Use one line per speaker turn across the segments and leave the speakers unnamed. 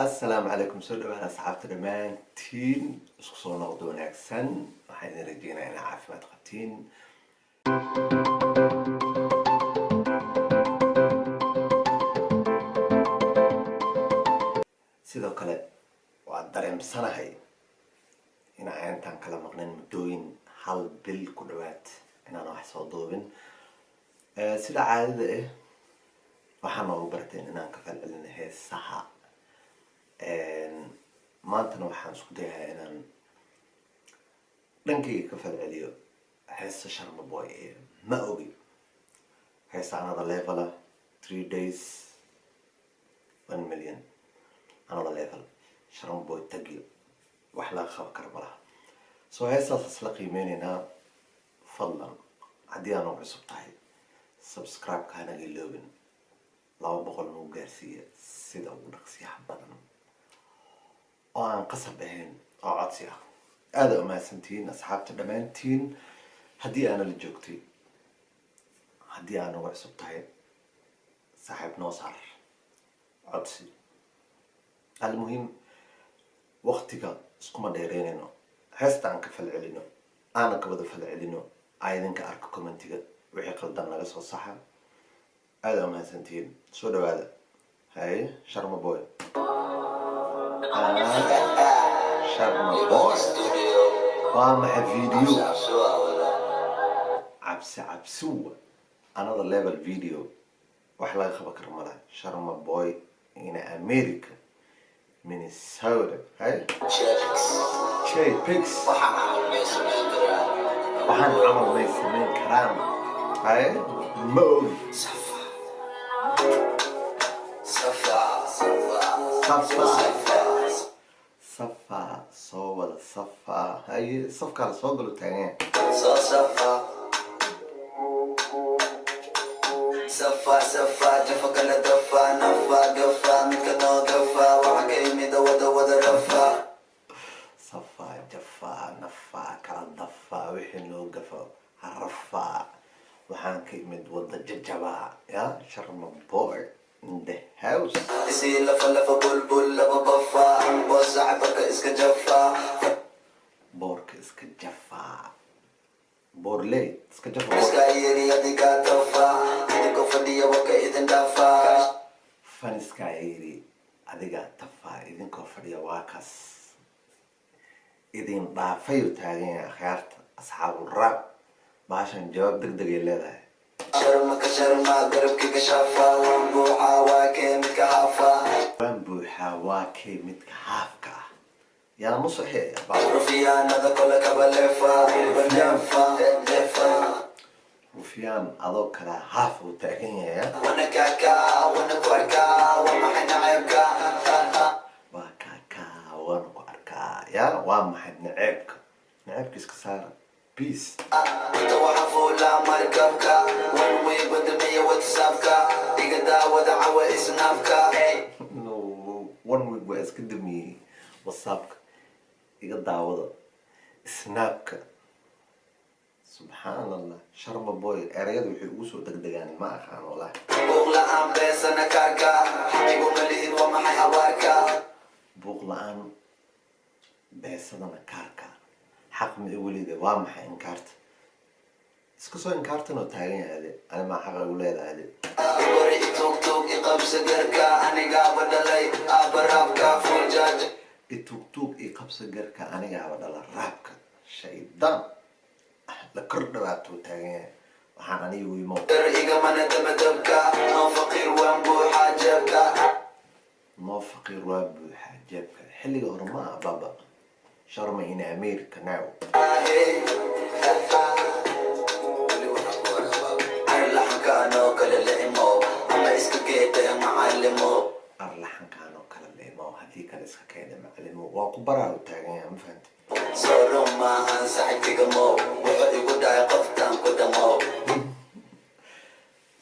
السلام عليكم سودو أنا أصحابتي دمانتين isku soo noqdo wanaagsan waxaan idin rajeynayaa inaad caafimaad qabtiin sidoo kale waan dareemsanahay in aantan kala maqnayn muddooyin hal bil ku dhawaad inaan wax soo duubin sida caadada ah waxaan ugu barteen inaan ka falcelino heesaha maantana waxaan isku dayahay inaan dhankayga ka falceliyo heesa Sharma Boy ma ogi heesa another level 3 days 1 million another level Sharma Boy tagiyo wax la khab karbala soo heesaas isla qiimeynayna fadlan haddii aanu cusub tahay subscribe kana iloobin 200 noo gaarsiiya sida ugu dhaqsiyaha badan oo aan qasab ahayn oo codsi ah aad u mahadsantiin asxaabta dhamaantiin haddii aana la joogtay haddii aanu cusub tahay saaxiib noo saar codsi almuhim waqtiga iskuma dheereynayno heestaan ka falcelino aana ka wada falcelino aydinka arka commentiga wixii qaldan naga soo saxa aad u mahadsantiin soo dhawaada hay Sharma Boy Sharma Boy وامح فيديو عبسوة another level video وحلا خبك رملا Sharma Boy in America Minnesota هاي شيء بيكس وحن عمل ليس من كرام هاي مود صفا صوّل صفا هاي صفقة على صوّل تاني صفا جفك على دفا نفا قفا مكنو قفا وعقيمي دو رفا صفا جفا نفا كلا دفا وحنو قفا عرفا وحانكي مد وضا ججبا يا Sharma Boy in the house سي لفا بلبل لفا بفا وزع بركة اسك جفا بورك اسك جفا بورلي اسك جفا اسكايري اديكا تفا اديكو فديا وكا اذن دافا فانسكايري اديكا تفا اذنكو فديا واكس اذن دافيو تاغين اخيارت اصحاب الراب باشان جواب دقدق يليدها شرما قربك كشافا وانبوحا واكي متكهافا وانبوحا واكي متكهافكا يا مصحي رفيان هذا كله كبلفا رفيان هذا كله هاف وتأكينيا وانا كاكا وانا كواركا ومحن عيبكا وكاكا وانا كواركا يا ومحن نعيبك اسكسارة بيس توحفوا لا مركبكا ونوي بدمية وتسابكا يقدا ودعوة اسنافكا نو ونوي واسكدمي وصابكا يقدا ودا اسنافكا سبحان الله Sharma Boy اريد وحي اوسو دقدقاني ما اخان والله بوغلان بيسانا كاكا يقوم لهين ومحي هواكا بوغلان بيسانا كاكا حق من وليده وامح انكارت اسكسو انكارتنو تاغين هذه انا ما حق اولاد هذه وري توك يقبس قركا اني قابد لي ابرابكا فوجاج توك يقبس قركا اني قابد لي رابكا شيطان لكرد باتو تاغين waxaan anigu imo dariiga mana dabka noo faqir waan buuxa jabka xilliga horma baba Sharma in America now arlaxan kaanoo kala leemo ama iska geeda macallimo haddii kale iska keeda macallimo waa ku baraa u taagan yahay ma fahanti soo maahan saaxiibkiga mo wuxuu igu dhahay qoftaan ku dhamo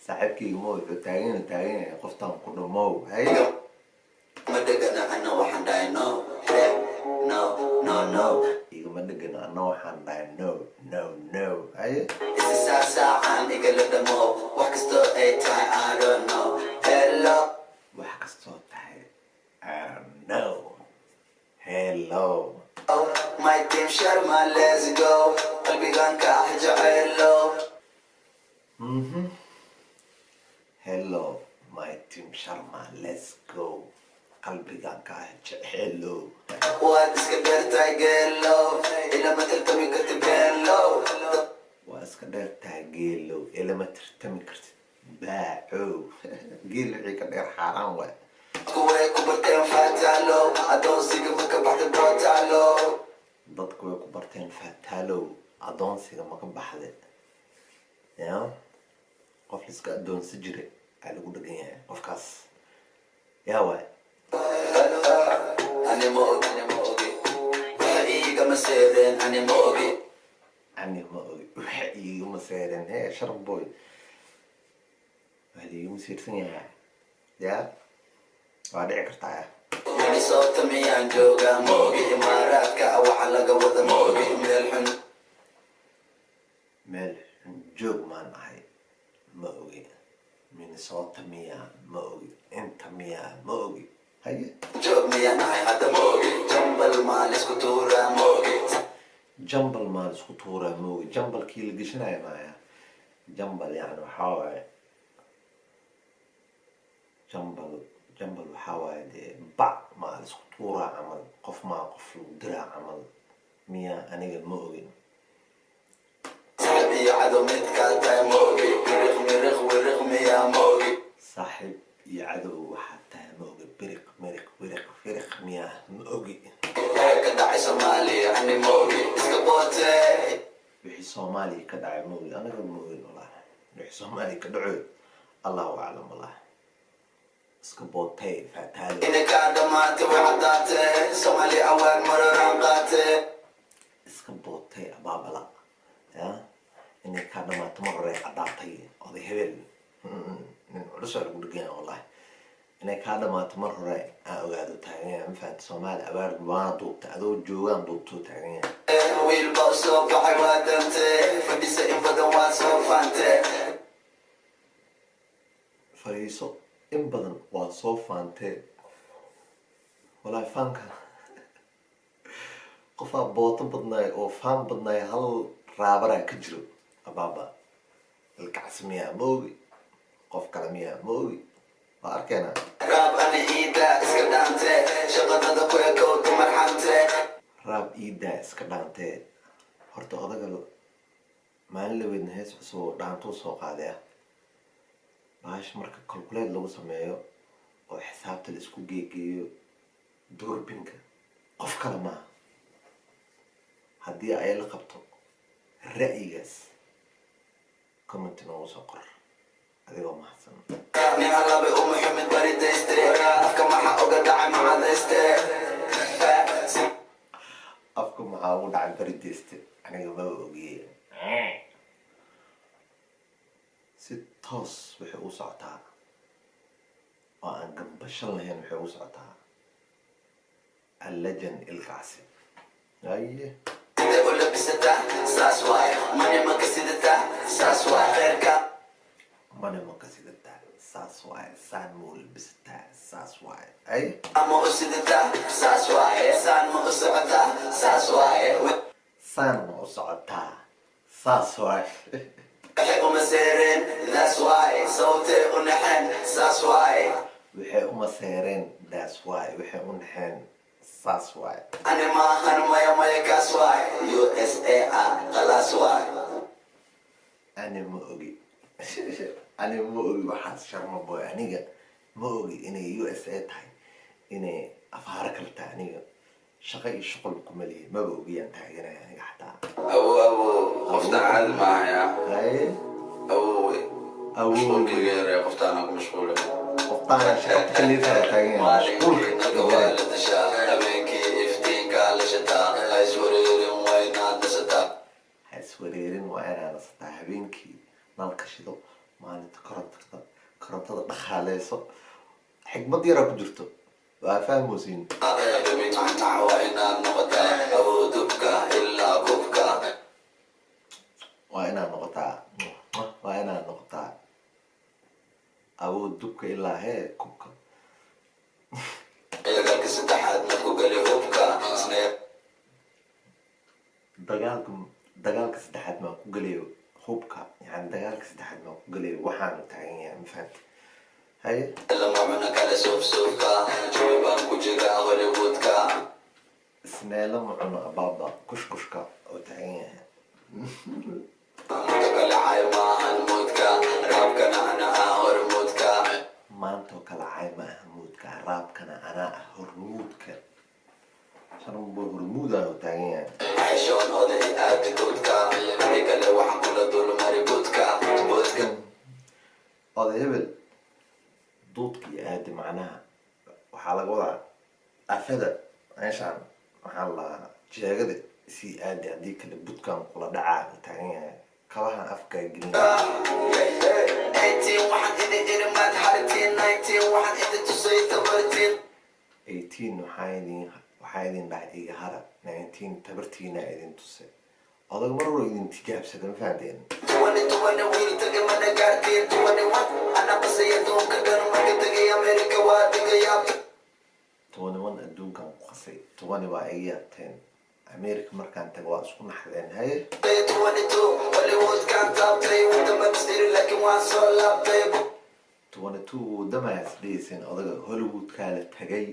saaxiibkiga mo wuxuu taagan yahay qoftaan ku dhamo hayo ma degana ana waxaan dhahay no igama degana ana waxaan dhahay no haye saacaan igala dhamo wax kastoo ay tahay I don't know hello wax kastoo tahay hello.
My team Sharma, let's go. قلبي كان كحجعله.
Hello, my team Sharma, let's go. qalbigan ka hello.
واد اسكندر تايجيلو. إلى ما تلتمي كتب هيلو.
waa iska dheer tahay geelo ilama tirtami kartid baaco geel wixii ka dheer xaaraan waay
kuwee ku barteen faataalo adoonsiga maka baxda brootaalo
dadku way ku barteen faataalow adoonsiga maka baxde ya qof liska adoonsi jire aa lagu dhagan yahay qofkaas yaa waay
ani ma ogi waxa iigama seedeen ani ma ogi
waxa iigama seedeen hee sharaf boy waxa iigama seedsan yahay yaa waa dhici kartaa
Minnesota miyaan joogaa ma ogi imaaraadka waxa laga wada ma ogi
meel xun joog maan ahay ma ogi Minnesota miyaa ma ogi inta miyaa ma ogi haye
joog miyaan ahay hadda ma ogi jambal maal isku tuuraa ma ogi
jambal maal isku tuuraa ma ogi jambalkii la geshanaya maaya jambal yani waxaa waaye jambal waxaa waaye dee bac maal isku tuuraa camal qof maa qof lagu diraa camal miyaa aniga ma ogin
saxib iyo cadow midkaa tahay ma ogi biriq miyaa ma ogi
saaxiib iyo cadow waxaa tahay ma ogi biriq firiq miyaa ma ogi
ee ka dhacay Soomaaliya ani ma ogi iska bootee
wixii Soomaaliya ka dhacay ma ogi anaga ma ogin walahi wixii Soomaaliya ka dhaco allahu aclam walahi iska bootay faataalo
ina kaa dhamaatay way caddaatee Soomaali awaan mararaan qaatee
iska bootay abaabala ya inay kaa dhamaato mar hore caddaatay oday hebel nin culus waa lagu dheganya wallahi inay kaa dhamaato mar hore aan ogaado taagan yahay ma fahamta Soomaali abaar waana duubta adoo joogaan duubtuu taagan yahay
wiil baa u soo baxay waa dantee fadhisa in badan waa soo faantee
fariiso in badan waa soo faantee wallahi faanka qofaa booto badnaay oo faan badnaay hal raabaraa ka jiro abaaba ilkacsi miyaa ma ogi qof kale miyaa ma ogi waa arkeenaa
raab ani iida iska dhaantee shaqadada ku ekowta marxantee
raab iidaa iska dhaantee horta odaga maalin laweydna hees cusub oo dhaantuu soo qaaday ah baash marka calculate lagu sameeyo oo xisaabta la isku geegeeyo doorbinka qof kale maaha haddii ay la qabto ra'yigaas comment noogu soo qor adigoo mahadsan
nin halabe u maxamed baridayste afka maxa oga dhacay macadayste
afka maxaa ugu dhacay baridayste aniga ma ogiye si toos waxay u socotaa oo aan gambashan lahayn waxay u socotaa allajan ilkacsi aye
sidee u labisataa saas waaye mani maka sidataa saas waaye kheerka
mana maka sidataa saas waaye saan ma u labisataa saas waaye ay
ama u sidataa saas waaye saan ma u socotaa saas waaye
saan ma u socotaa saas waaye
waxay uma seereen that's why sababtay u naxeen saas waaye
waxay uma seereen that's why waxay u naxeen saas waaye
ani maahan maya kaas waaye USA khalaas waaye
ani ma ogi ani ma ogi waxaas sharma boy aniga ma ogi inay USA tahay inay afaaro kale tahay aniga shaqo iyo shuqul kuma lihi maba ogiyaan taaganaya aniga xataa
awo qofta caadi maahaya
haye
awo mashquulkayga yaree qoftaana ku mashquulay
qoftaana shaqada kaliifaa taagan
maalinkii la dashaa habeenkii iftiinka la shataa ha iswareerin waa inaad nasataa
ha iswareerin waa inaa nasataa habeenkii nalka shido maalinta korontada dhaqaaleyso xigmad yaraa ku jirto waa fahmosiin
waa inaad noqotaa awoodubka ilaa kubka
waa inaad noqotaa awood dubka ilaa hee kubka
dagaalka saddexaad marku gali hubka
dagaalka saddexaad maa ku gelayo hubka, yani dagaalka saddexaad maa ku gelayo waxaanu taagan yahay ma fahamti. haye
lama cuna kala suufsuufka jawi baan ku jiraa hollywoodka
isneela ma cuno abaaba kushkushka oo taagan yahay.
kala cay maahan moodka raabkana ana ah hormoodka
maantoo kala cay ma aha muudka, raabkana anaa ah hormuudka. sharmabo hormuudaa oo taagan yahay.
xishoon oday aadi doodka kale waxaan kula dulmari budka budka
oday hebel duudka iyo aadi macnaha waxaa laga wadaa afada meeshaan waxaa la jeegada sii aadi, haddii kale budkan kula dhacaa oo taagan yahay. kabahan afkaa gelin.
18 waxaan idin iri maad hartiin 19 waxaan idin tusay tabartiin
18 waxaa idin dhahay iga hara, 19 tabartiina idin tusay. odag mar hore idin tijaabsada ma fahanteen.
20 wiil tagay mana gaartiin 21 ana basay adduunka dhan marka tagay Amerika waa dhigayaa
21 adduunkan ku qasay, 20 waa iga yaabteen. Amerika markaan tago waa isku naxdeen. haye
22 Hollywood kan taabtay wadama bistiri laakiin waan soo laabtay
22 wadamaas dhehaysan odaga Hollywoodkaa la tagay,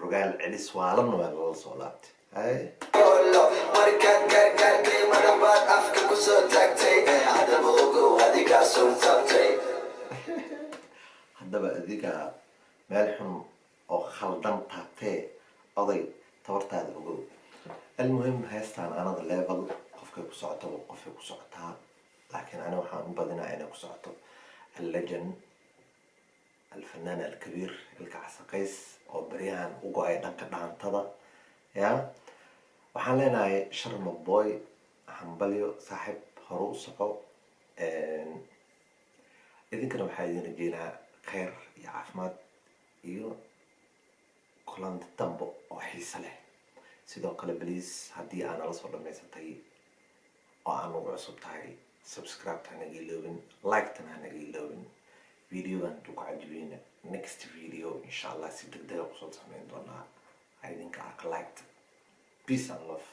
rogaal celis waalan waa lala soo laabtay. haye
markaan gaargaarkay madabaad afka ku soo taagtay haddaba ogow adigaa soo taabtay
haddaba adigaa meel xun oo khaldan taabtee oday tabartaada ogow. almuhim heestaan anada level qofkay ku socotaba qofay ku socotaa, laakiin ani waxaan u badinaa inay ku socoto allajan alfanaan alkabiir ilka casaqays oo baryahan u go-ay dhanka dhaantada. ya waxaan leenahay sharma boy hambalyo saaxiib hore u soco. idinkana waxaa idin rajeynaa kheyr iyo caafimaad iyo kulanta dambo oo xiise leh. sidoo kale bliis haddii aad nala soo dhamaysatay oo aan ugu cusub tahay subscribe-ta hanaga iloobin, like-tana hanaga iloobin. videogan hadduu ku cajibeyna next video insha allah si degdega kusoo sameyn doonaa. idinka arka like-ta. peace and love.